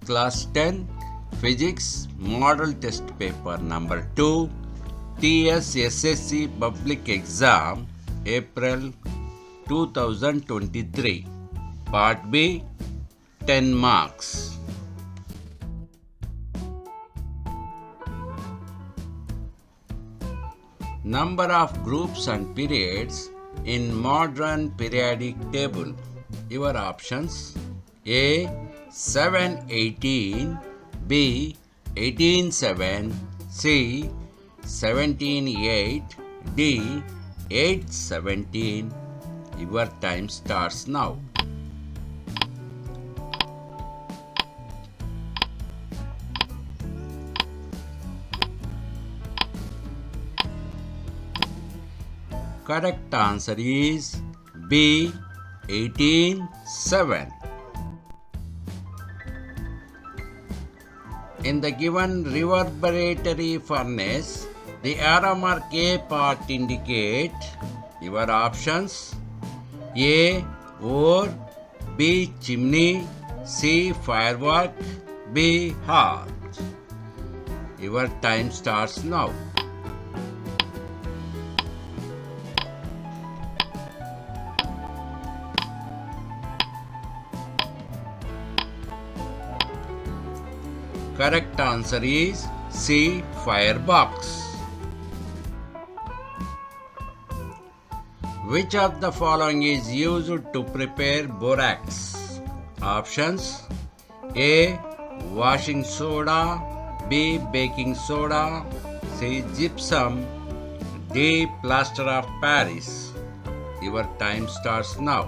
Class 10 Physics Model Test Paper number 2 TSSSC Public Exam April 2023 Part B 10 marks. Number of groups and periods in modern periodic table. Your options: A 718, B 187, C 178, D 817. Your time starts now. Correct answer is B 187. In the given reverberatory furnace, the arrow mark A part indicate your options: A ore, B chimney, C firework, B hearth. Your time starts now. Correct answer is C firebox. Which of the following is used to prepare borax? Options: A washing soda, B baking soda, C gypsum, D plaster of Paris. Your time starts now.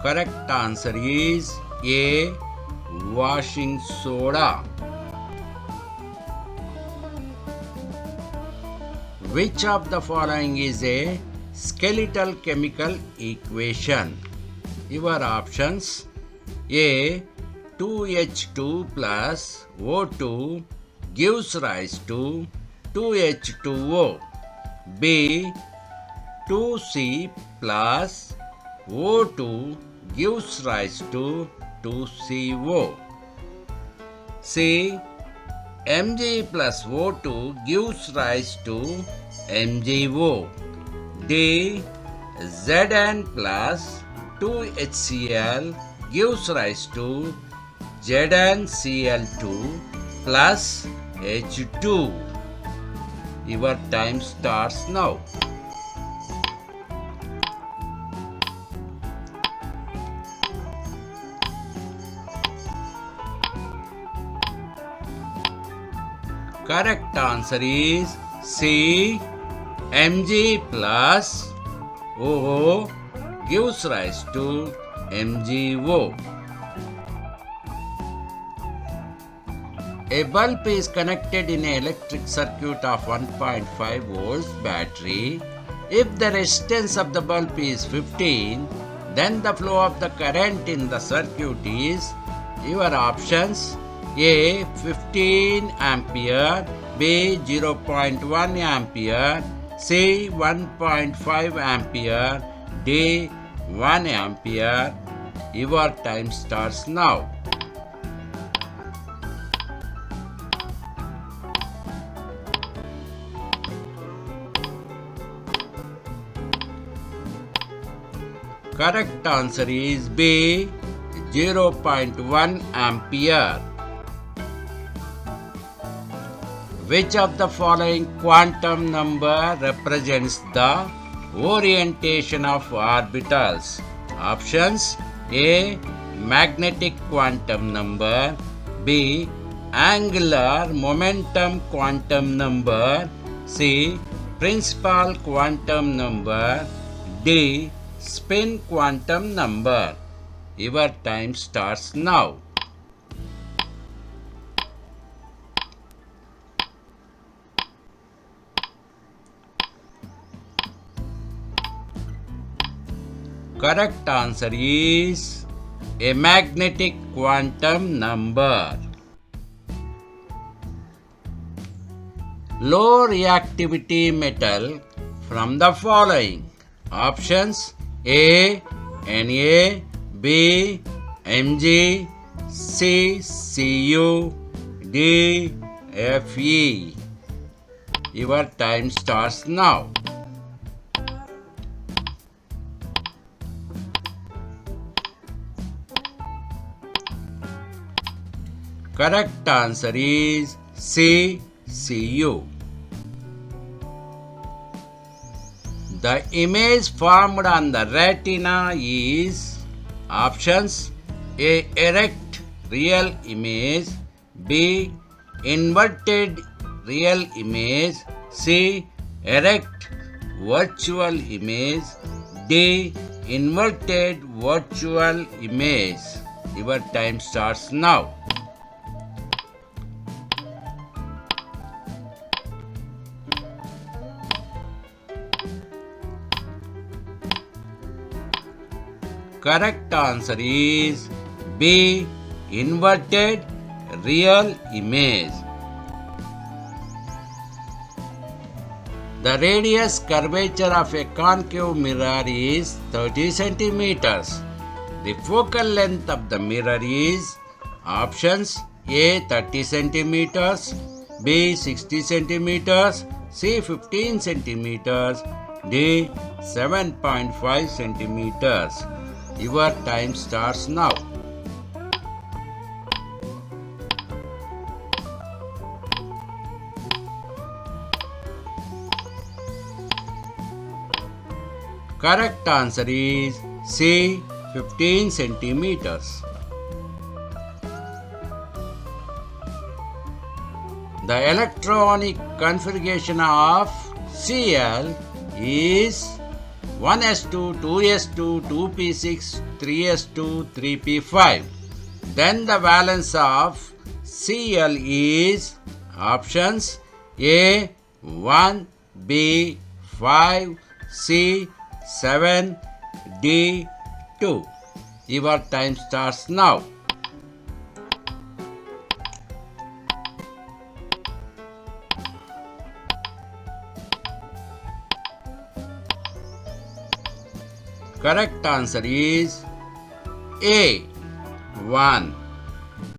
Correct answer is A washing soda. Which of the following is a skeletal chemical equation? Your options: A 2H2 plus O2 gives rise to 2H2O, B 2C plus O2 gives rise to 2CO, C Mg plus O2 gives rise to MgO, D Zn plus 2HCl gives rise to ZnCl2 plus H2. Your time starts now. Correct answer is C. Mg plus O gives rise to MgO. A bulb is connected in an electric circuit of 1.5 volts battery. If the resistance of the bulb is 15, then the flow of the current in the circuit is. Your options: A 15 ampere, B 0.1 ampere, C 1.5 ampere, D 1 ampere. Your time starts now. Correct answer is B 0.1 ampere. Which of the following quantum number represents the orientation of orbitals? Options: A magnetic quantum number, B angular momentum quantum number, C principal quantum number, D spin quantum number. Your time starts now. Correct answer is a magnetic quantum number. low reactivity metal from the following? Options: A. Na, B. Mg, C. Cu, D. Fe. Your time starts now. Correct answer is C. Cu. The image formed on the retina is options: A. Erect real image, B. Inverted real image, C. Erect virtual image, D. Inverted virtual image. Your time starts now. Correct answer is B. Inverted real image. The radius curvature of a concave mirror is 30 centimeters. The focal length of the mirror is options: A. 30 centimeters, B. 60 centimeters, C. 15 centimeters, D. 7.5 centimeters. Your time starts now. Correct answer is C. 15 centimeters. The electronic configuration of Cl is 1s2, 2s2, 2p6, 3s2, 3p5. Then the valence of Cl is options: A. 1, B. 5, C. 7, D. 2. Your time starts now. Correct answer is A. 1.